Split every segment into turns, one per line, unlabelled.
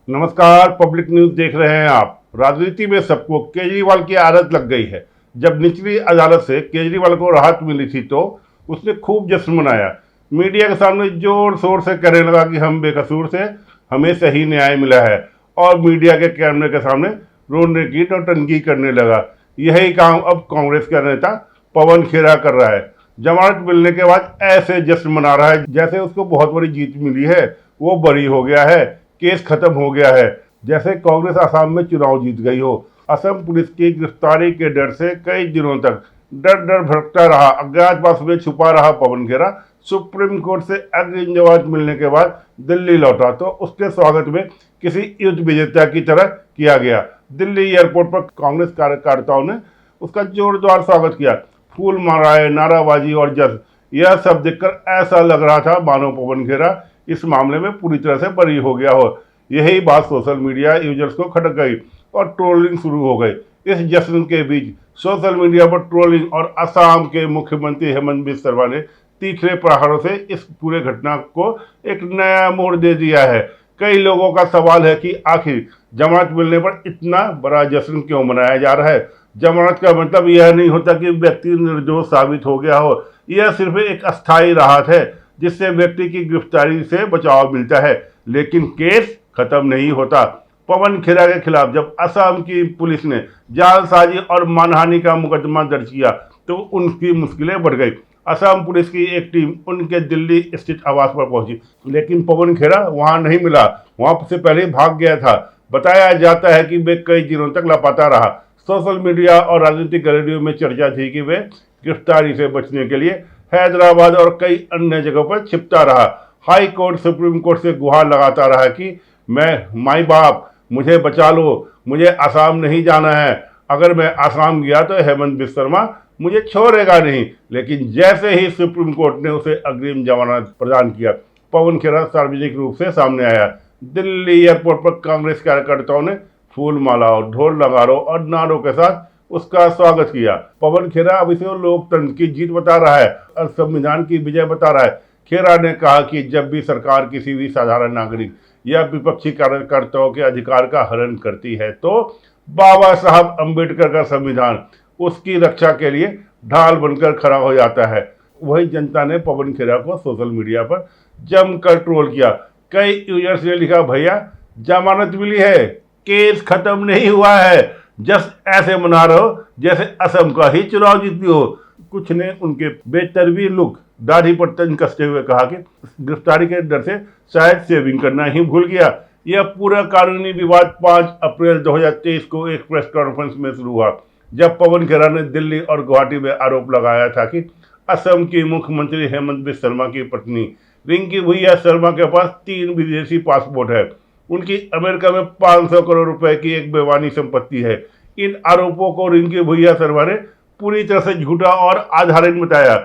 नमस्कार। Public news देख रहे हैं आप। राजनीति में सबको केजरीवाल की आदत लग गई है। जब निचली अदालत से केजरीवाल को राहत मिली थी तो उसने खूब जश्न मनाया। मीडिया के सामने जोर शोर से कहने लगा कि हम बेकसूर थे, हमें सही न्याय मिला है, और मीडिया के कैमरे के सामने रोने की नौटंकी करने लगा। यही काम अब कांग्रेस का नेता पवन खेरा कर रहा है। जमानत मिलने के बाद ऐसे जश्न मना रहा है जैसे उसको बहुत बड़ी जीत मिली है, वो बरी हो गया है, केस खत्म हो गया है, जैसे कांग्रेस असम में चुनाव जीत गई हो। असम पुलिस की गिरफ्तारी के डर से कई दिनों तक डर डर भटकता रहा, अज्ञातवास में छुपा रहा पवन खेरा सुप्रीम कोर्ट से अग्रिम जमानत मिलने के बाद दिल्ली लौटा तो उसके स्वागत में किसी युद्ध विजेता की तरह किया गया। दिल्ली एयरपोर्ट पर कांग्रेस कार्यकर्ताओं ने उसका जोरदार स्वागत किया, फूल माराए, नाराबाजी और जश्न। यह सब देखकर ऐसा लग रहा था मानो पवन खेरा इस मामले में पूरी तरह से बरी हो गया हो। यही बात सोशल मीडिया यूजर्स को खटक गई और ट्रोलिंग शुरू हो गई। इस जश्न के बीच सोशल मीडिया पर ट्रोलिंग और असम के मुख्यमंत्री हेमंत बिस्वा शर्मा ने तीखरे प्रहारों से इस पूरे घटना को एक नया मोड़ दे दिया है। कई लोगों का सवाल है कि आखिर जमानत मिलने पर इतना बड़ा जश्न क्यों मनाया जा रहा है। जमानत का मतलब यह नहीं होता कि व्यक्ति निर्दोष साबित हो गया हो। यह सिर्फ एक अस्थायी राहत है जिससे व्यक्ति की गिरफ्तारी से बचाव मिलता है, लेकिन केस खत्म नहीं होता। पवन खेरा के खिलाफ जब असम की पुलिस ने जालसाजी और मानहानि का मुकदमा दर्ज किया तो उनकी मुश्किलें बढ़ गई। असम पुलिस की एक टीम उनके दिल्ली स्थित आवास पर पहुंची, लेकिन पवन खेरा वहां नहीं मिला, वहां से पहले भाग गया था। बताया जाता है कि वे कई दिनों तक लापता रहा। सोशल मीडिया और राजनीतिक गैलरियों में चर्चा थी कि वे गिरफ्तारी से बचने के लिए हैदराबाद और कई अन्य जगहों पर छिपता रहा। हाई कोर्ट, सुप्रीम कोर्ट से गुहार लगाता रहा कि मैं माई बाप, मुझे बचा लो, मुझे आसाम नहीं जाना है। अगर मैं आसाम गया तो हेमंत बिस्वा शर्मा मुझे छोड़ेगा नहीं। लेकिन जैसे ही सुप्रीम कोर्ट ने उसे अग्रिम जमानत प्रदान किया, पवन खेरा सार्वजनिक रूप से सामने आया। दिल्ली एयरपोर्ट पर कांग्रेस कार्यकर्ताओं ने फूल मालाओं, ढोल नगाड़ों और नारों के साथ उसका स्वागत किया। पवन खेरा अब इसे लोकतंत्र की जीत बता रहा है और संविधान की विजय बता रहा है। खेरा ने कहा कि जब भी सरकार किसी भी साधारण नागरिक या विपक्षी कार्यकर्ताओं के अधिकार का हनन करती है तो बाबा साहब अम्बेडकर का संविधान उसकी रक्षा के लिए ढाल बनकर खड़ा हो जाता है। वही जनता ने पवन खेरा को सोशल मीडिया पर जमकर ट्रोल किया। कई यूजर्स ने लिखा, भैया जमानत मिली है, केस खत्म नहीं हुआ है, जस्ट ऐसे मना रहे हो जैसे असम का ही चुनाव जीती हो। कुछ ने उनके बेतरबी लुक, दाढ़ी पर तंज कसते हुए कहा कि गिरफ्तारी के डर से शायद सेविंग करना ही भूल गया। यह पूरा कानूनी विवाद 5 अप्रैल 2023 को एक प्रेस कॉन्फ्रेंस में शुरू हुआ, जब पवन खेरा ने दिल्ली और गुवाहाटी में आरोप लगाया था कि असम की मुख्यमंत्री हेमंत बिस्वा शर्मा की पत्नी रिंकी भुइया शर्मा के पास 3 विदेशी पासपोर्ट है। उनकी अमेरिका में 500 करोड़ रुपए की एक बेवानी संपत्ति है। इन आरोपों को रिंकी भुइया शर्मा ने पूरी तरह से झूठा और आधारहीन बताया।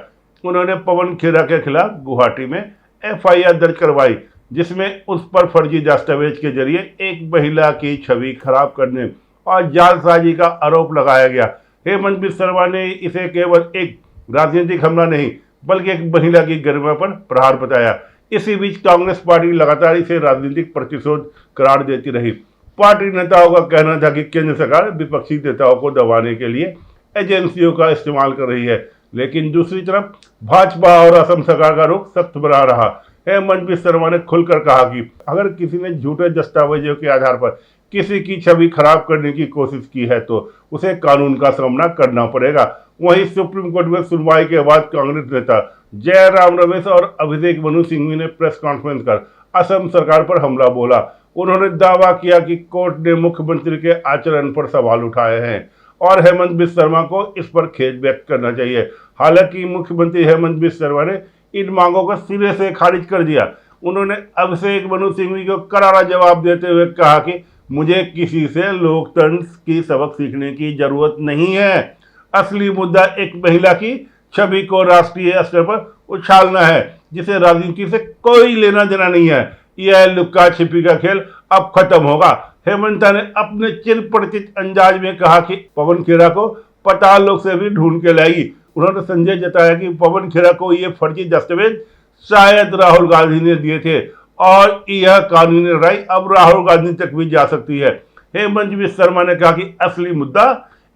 उन्होंने पवन खेरा के खिलाफ गुवाहाटी में एफआईआर दर्ज करवाई, जिसमें उस पर फर्जी दस्तावेज के जरिए एक महिला की छवि खराब करने और जालसाजी का आरोप लगाया गया। हेमंत बिस्वा शर्मा ने इसे केवल एक राजनीतिक हमला नहीं बल्कि एक महिला की गरिमा पर प्रहार बताया। इसी बीच कांग्रेस पार्टी लगातार इसे राजनीतिक प्रतिशोध करार देती रही। पार्टी नेताओं का कहना था कि केंद्र सरकार विपक्षी नेताओं को दबाने के लिए एजेंसियों का इस्तेमाल कर रही है, लेकिन दूसरी तरफ भाजपा और असम सरकार का रुख सख्त बना रहा। हेमंत बिस्वा शर्मा ने खुलकर कहा कि अगर किसी ने झूठे दस्तावेजों के आधार पर किसी की छवि खराब करने की कोशिश की है तो उसे कानून का सामना करना पड़ेगा। वहीं सुप्रीम कोर्ट में सुनवाई के बाद कांग्रेस नेता जयराम रमेश और अभिषेक मनु सिंघवी ने प्रेस कॉन्फ्रेंस कर असम सरकार पर हमला बोला। उन्होंने दावा किया कि कोर्ट ने मुख्यमंत्री के आचरण पर सवाल उठाए हैं और हेमंत बिस्वा शर्मा को इस पर खेद व्यक्त करना चाहिए। हालांकि मुख्यमंत्री हेमंत बिस्वा शर्मा ने इन मांगों को सिरे से खारिज कर दिया। उन्होंने अभिषेक मनु सिंघवी को करारा जवाब देते हुए कहा कि मुझे किसी से लोकतंत्र की सबक सीखने की जरूरत नहीं है। असली मुद्दा एक महिला की छवि को राष्ट्रीय स्तर पर उछालना है, जिसे राजनीति से कोई लेना देना नहीं है। यह लुक्का छिपी का खेल अब खत्म होगा। हेमंत ने अपने चिर परिचित अंदाज में कहा कि पवन खेरा को पाताल लोक से भी ढूंढ के लाएगी। उन्होंने संजय जताया कि पवन खेरा को ये फर्जी दस्तावेज शायद राहुल गांधी ने दिए थे और यह कानूनी लड़ाई अब राहुल गांधी तक भी जा सकती है। हेमंत बिस्वा शर्मा ने कहा कि असली मुद्दा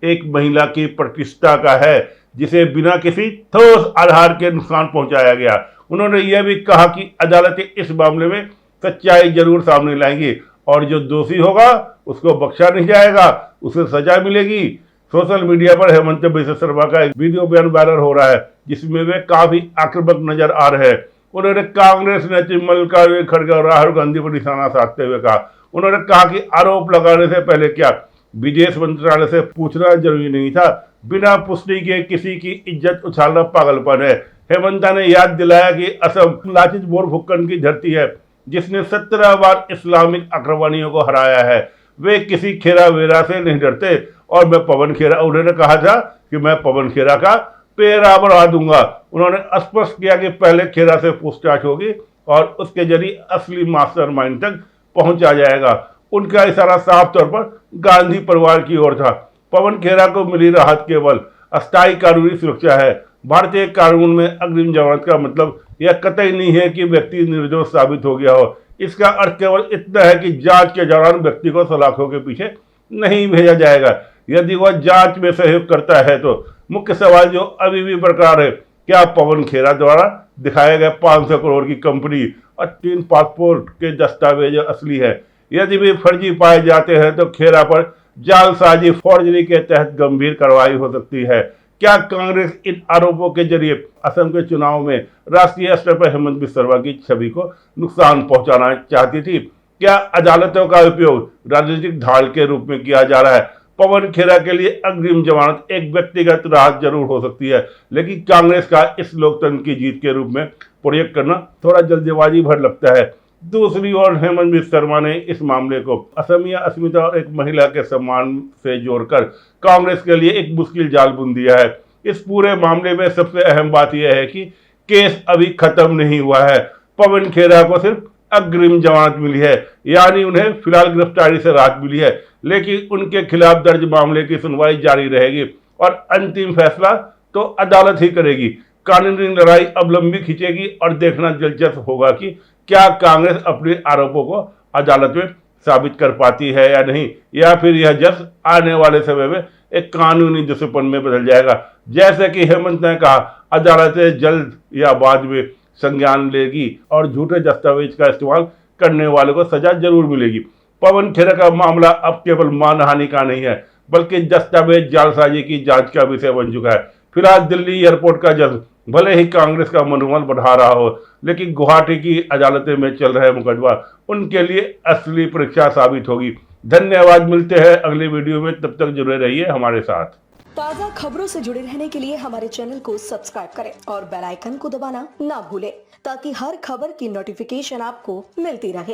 एक महिला की प्रतिष्ठा का है जिसे बिना किसी ठोस आधार के नुकसान पहुंचाया गया। उन्होंने यह भी कहा कि अदालतें इस मामले में सच्चाई जरूर सामने लाएंगी और जो दोषी होगा उसको बख्शा नहीं जाएगा, उसे सजा मिलेगी। सोशल मीडिया पर हेमंत बिस्वा शर्मा का एक वीडियो बयान वायरल हो रहा है जिसमें वे काफी आक्रामक नजर आ रहे हैं। उन्होंने कांग्रेस नेत्री मल्लिकार्जुन खड़गे और राहुल गांधी पर निशाना साधते हुए कहा, उन्होंने कहा कि आरोप लगाने से पहले क्या विदेश मंत्रालय से पूछना जरूरी नहीं था? बिना पुष्टि के किसी की इज्जत उछालना पागलपन है। हेमंता ने याद दिलाया कि असम लाचित बोरफुकन की धरती है जिसने 17 बार इस्लामिक आक्रमणियों को हराया है। वे किसी खेरा वेरा से नहीं डरते और मैं पवन खेरा, उन्होंने कहा था कि मैं पवन खेरा का पेरा बढ़ा दूंगा। उन्होंने स्पष्ट किया कि पहले खेरा से पूछताछ होगी और उसके जरिए असली मास्टरमाइंड तक पहुंचा जाएगा। उनका इशारा साफ तौर पर गांधी परिवार की ओर था। पवन खेरा को मिली राहत केवल अस्थायी कानूनी सुरक्षा है। भारतीय कानून में अग्रिम जमानत का मतलब यह कतई नहीं है कि व्यक्ति निर्दोष साबित हो गया हो। इसका अर्थ केवल इतना है कि जांच के दौरान व्यक्ति को सलाखों के पीछे नहीं भेजा जाएगा। यदि वह जांच में सहयोग करता है तो मुख्य सवाल जो अभी भी बरकरार है, क्या पवन खेरा द्वारा दिखाए गए 500 करोड़ की कंपनी और 3 पासपोर्ट के दस्तावेज असली है? यदि भी फर्जी पाए जाते हैं तो खेरा पर जालसाजी फौर्जरी के तहत गंभीर कार्रवाई हो सकती है। क्या कांग्रेस इन आरोपों के जरिए असम के चुनाव में राष्ट्रीय स्तर पर हेमंत बिस्वा शर्मा की छवि को नुकसान पहुंचाना चाहती थी? क्या अदालतों का उपयोग राजनीतिक ढाल के रूप में किया जा रहा है? पवन खेरा के लिए अग्रिम जमानत एक व्यक्तिगत राहत जरूर हो सकती है, लेकिन कांग्रेस का इस लोकतंत्र की जीत के रूप में प्रयोग करना थोड़ा जल्दबाजी भर लगता है। दूसरी ओर हेमंत बिस्वा शर्मा ने इस मामले को असमिया अस्मिता और एक महिला के सम्मान से जोड़कर कांग्रेस के लिए एक मुश्किल जाल बुन दिया है। इस पूरे मामले में सबसे अहम बात यह है कि केस अभी खत्म नहीं हुआ है। पवन खेरा को सिर्फ अग्रिम जमानत मिली है, यानी उन्हें फिलहाल गिरफ्तारी से राहत मिली है, लेकिन उनके खिलाफ दर्ज मामले की सुनवाई जारी रहेगी और अंतिम फैसला तो अदालत ही करेगी। कानूनी लड़ाई अब लंबी खींचेगी और देखना दिलचस्प होगा कि क्या कांग्रेस अपने आरोपों को अदालत में साबित कर पाती है या नहीं, या फिर यह जज आने वाले समय में एक कानूनी दुश्मन में बदल जाएगा। जैसे कि हेमंत ने कहा, अदालतें जल्द या बाद में संज्ञान लेगी और झूठे दस्तावेज का इस्तेमाल करने वालों को सजा जरूर मिलेगी। पवन खेरा का मामला अब केवल मानहानि का नहीं है, बल्कि दस्तावेज जालसाजी की जांच का विषय बन चुका है। फिलहाल दिल्ली एयरपोर्ट का जज भले ही कांग्रेस का मनोबल बढ़ा रहा हो, लेकिन गुवाहाटी की अदालतें में चल रहे मुकदमा उनके लिए असली परीक्षा साबित होगी। धन्यवाद, मिलते हैं अगले वीडियो में, तब तक जुड़े रहिए हमारे साथ।
ताज़ा खबरों से जुड़े रहने के लिए हमारे चैनल को सब्सक्राइब करें और बेल आइकन को दबाना ना भूलें ताकि हर खबर की नोटिफिकेशन आपको मिलती रहे।